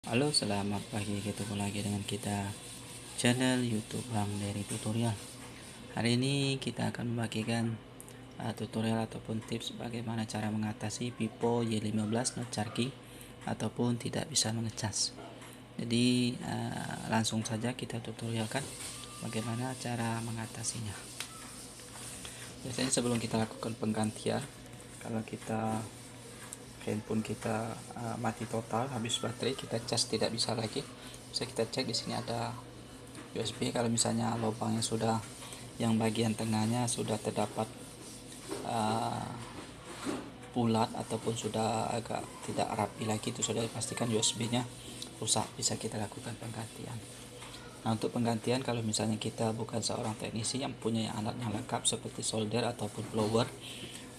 Halo, selamat pagi. Ketemu lagi dengan kita channel YouTube Bang Dari Tutorial. Hari ini kita akan membagikan tutorial ataupun tips bagaimana cara mengatasi Vivo Y15 not charging ataupun tidak bisa mengecas. Jadi langsung saja kita tutorialkan bagaimana cara mengatasinya. Biasanya sebelum kita lakukan penggantian, kalau kita handphone kita mati total, habis baterai, kita cas tidak bisa lagi, bisa kita cek di sini ada USB. Kalau misalnya lubangnya sudah, yang bagian tengahnya sudah terdapat bulat ataupun sudah agak tidak rapi lagi, itu sudah dipastikan USB-nya rusak, bisa kita lakukan penggantian. Nah, untuk penggantian, kalau misalnya kita bukan seorang teknisi yang punya alat yang lengkap seperti solder ataupun blower,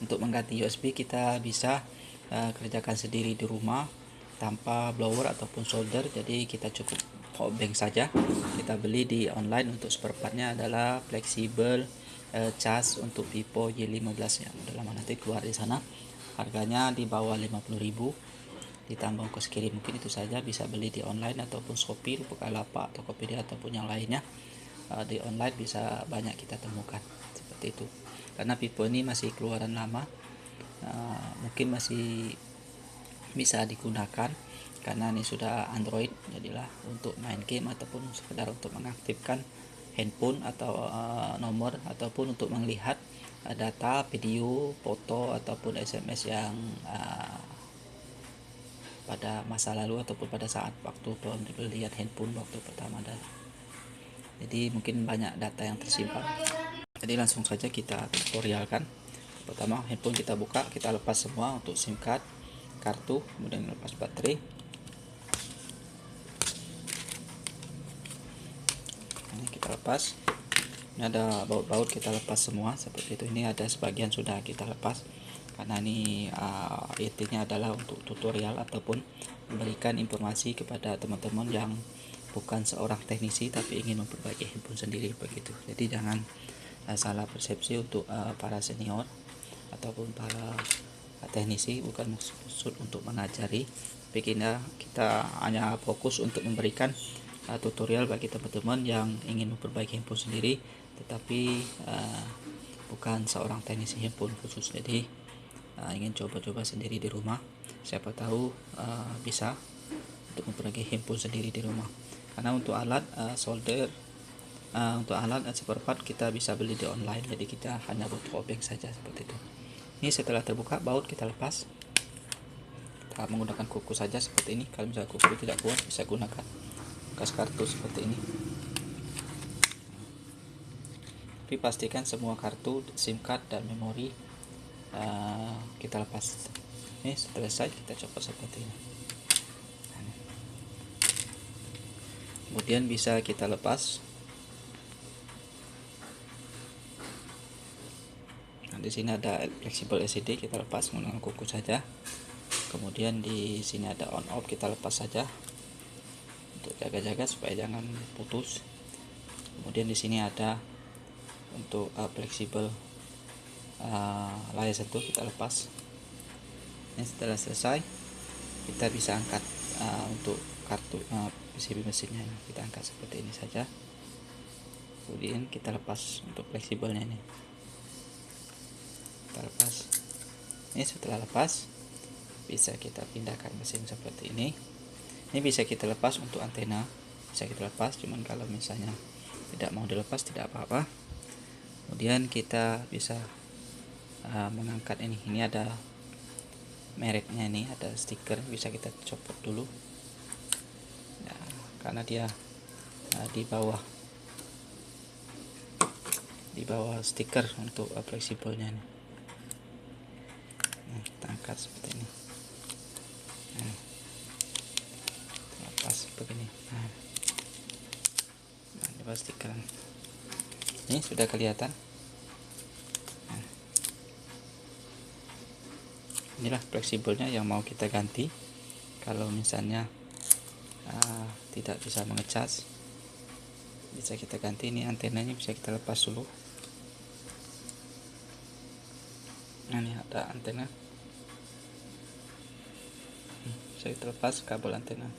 untuk mengganti USB kita bisa kerjakan sendiri di rumah tanpa blower ataupun solder. Jadi kita cukup power bank saja, kita beli di online. Untuk spare partnya adalah fleksibel cas untuk Vivo Y15 yang udah lama, nanti keluar di sana harganya di bawah 50.000 ditambah ongkos kirim. Mungkin itu saja, bisa beli di online ataupun Shopee, Bukalapak, Tokopedia ataupun yang lainnya. Di online bisa banyak kita temukan seperti itu, karena Vivo ini masih keluaran lama, mungkin masih bisa digunakan karena ini sudah Android. Jadilah untuk main game ataupun sekedar untuk mengaktifkan handphone atau nomor, ataupun untuk melihat data, video, foto ataupun SMS yang pada masa lalu ataupun pada saat waktu lihat handphone waktu pertama dan jadi mungkin banyak data yang tersimpan. Jadi langsung saja kita tutorialkan. Pertama, handphone kita buka, kita lepas semua untuk SIM card, kartu, kemudian lepas baterai. Ini kita lepas. Ini ada baut-baut, kita lepas semua seperti itu. Ini ada sebagian sudah kita lepas karena ini intinya adalah untuk tutorial ataupun memberikan informasi kepada teman-teman yang bukan seorang teknisi tapi ingin memperbaiki handphone sendiri begitu. Jadi jangan salah persepsi untuk para senior ataupun para teknisi, bukan maksud untuk mengajari, tapi kita hanya fokus untuk memberikan tutorial bagi teman-teman yang ingin memperbaiki handphone sendiri tetapi bukan seorang teknisi handphone khusus. Jadi ingin coba-coba sendiri di rumah, siapa tahu bisa untuk memperbaiki handphone sendiri di rumah. Karena untuk alat solder, untuk alat spare part kita bisa beli di online, jadi kita hanya butuh obeng saja seperti itu. Ini setelah terbuka baut kita lepas, kita menggunakan kuku saja seperti ini. Kalau misalnya kuku tidak kuat, bisa gunakan bekas kartu seperti ini. Tapi pastikan semua kartu, SIM card dan memori kita lepas. Ini setelah selesai kita copot seperti ini. Kemudian bisa kita lepas. Nah, di sini ada fleksibel LCD, kita lepas menggunakan kuku saja. Kemudian di sini ada on off, kita lepas saja untuk jaga-jaga supaya jangan putus. Kemudian di sini ada untuk fleksibel layar sentuh, kita lepas. Ini setelah selesai kita bisa angkat untuk kartu PCB mesinnya ini, kita angkat seperti ini saja. Kemudian kita lepas untuk fleksibelnya ini, kita lepas. Ini setelah lepas bisa kita pindahkan mesin seperti ini. Ini bisa kita lepas untuk antena, bisa kita lepas, cuman kalau misalnya tidak mau dilepas tidak apa-apa. Kemudian kita bisa mengangkat ini ada mereknya, ini ada stiker, bisa kita copot dulu ya, karena dia di bawah stiker untuk fleksibelnya ini. Nah, kita angkat seperti ini. Nah, lepas begini. Nah, dipastikan ini sudah kelihatan. Inilah fleksibelnya yang mau kita ganti. Kalau misalnya tidak bisa mengecas, bisa kita ganti. Ini antenanya bisa kita lepas dulu. Nah, ini ada antena, bisa kita lepas kabel antena.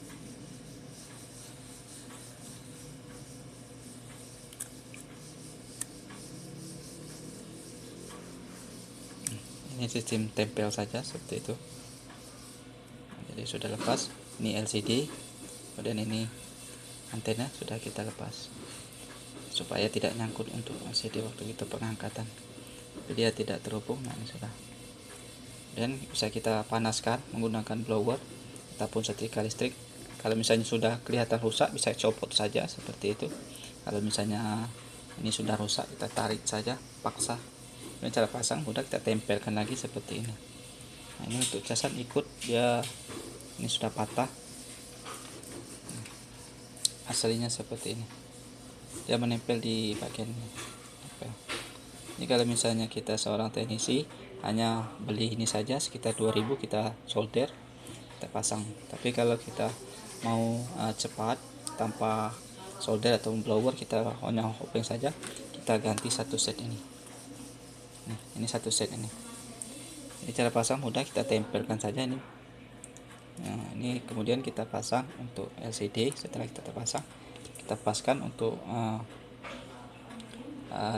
Ini sistem tempel saja seperti itu. Jadi sudah lepas. Ini LCD, kemudian ini antena sudah kita lepas supaya tidak nyangkut untuk LCD waktu kita pengangkatan. Jadi dia tidak terhubung. Nah, ini sudah. Dan bisa kita panaskan menggunakan blower ataupun setrika listrik. Kalau misalnya sudah kelihatan rusak, bisa copot saja seperti itu. Kalau misalnya ini sudah rusak, kita tarik saja, paksa. Ini cara pasang mudah, kita tempelkan lagi seperti ini. Nah, ini untuk casan ikut dia, ini sudah patah. Aslinya seperti ini, dia menempel di bagian ini. Ini kalau misalnya kita seorang teknisi hanya beli ini saja sekitar 2000, kita solder, kita pasang. Tapi kalau kita mau cepat tanpa solder atau blower, kita hanya hopping saja, kita ganti satu set ini. Ini satu set ini. Ini cara pasang mudah, kita tempelkan saja ini. Nah, ini kemudian kita pasang untuk LCD. Setelah kita terpasang, kita paskan untuk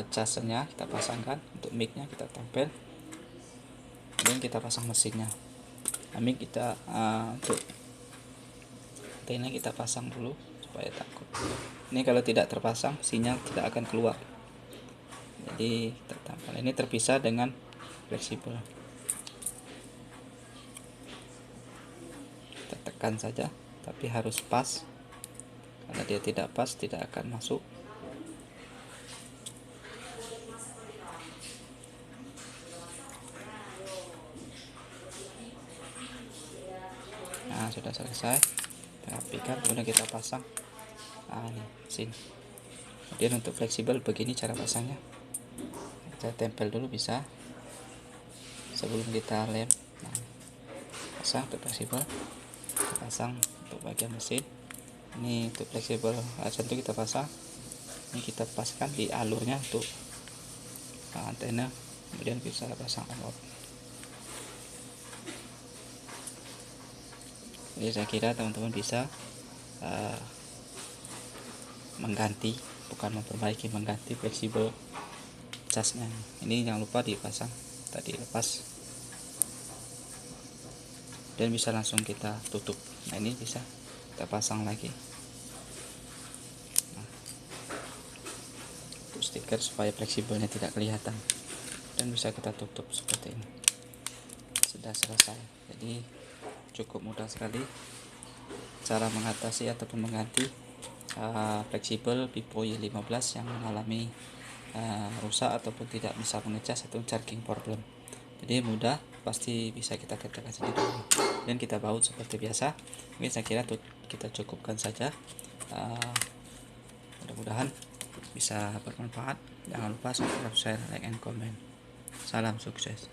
casnya, kita pasangkan. Untuk mic-nya kita tempel, kemudian kita pasang mesinnya. Nah, mic kita untuk antena kita pasang dulu supaya takut. Ini kalau tidak terpasang, sinyal tidak akan keluar. Jadi kita tampal. Ini terpisah dengan fleksibel. Kita tekan saja, tapi harus pas. Karena dia tidak pas, tidak akan masuk. Nah, sudah selesai. Kita rapikan, kemudian kita pasang. Nah, ini mesin. Kemudian untuk fleksibel begini cara pasangnya. Kita tempel dulu bisa sebelum kita lem. Nah, pasang untuk fleksibel, kita pasang untuk bagian mesin. Ini untuk fleksibel satu kita pasang. Ini kita paskan di alurnya untuk antena, kemudian bisa pasang on off. Jadi saya kira teman-teman bisa mengganti, bukan memperbaiki, mengganti fleksibel casnya. Ini jangan lupa dipasang tadi, lepas, dan bisa langsung kita tutup. Nah, ini bisa kita pasang lagi. Nah, untuk stiker supaya fleksibelnya tidak kelihatan, dan bisa kita tutup seperti ini. Sudah selesai. Jadi cukup mudah sekali cara mengatasi ataupun mengganti fleksibel Vivo Y15 yang mengalami rusak ataupun tidak bisa mengecas atau charging problem. Jadi mudah, pasti bisa kita kerjakan sendiri dan kita baut seperti biasa. Mungkin saya kira kita cukupkan saja. Mudah-mudahan bisa bermanfaat. Jangan lupa subscribe, share, like, and comment. Salam sukses.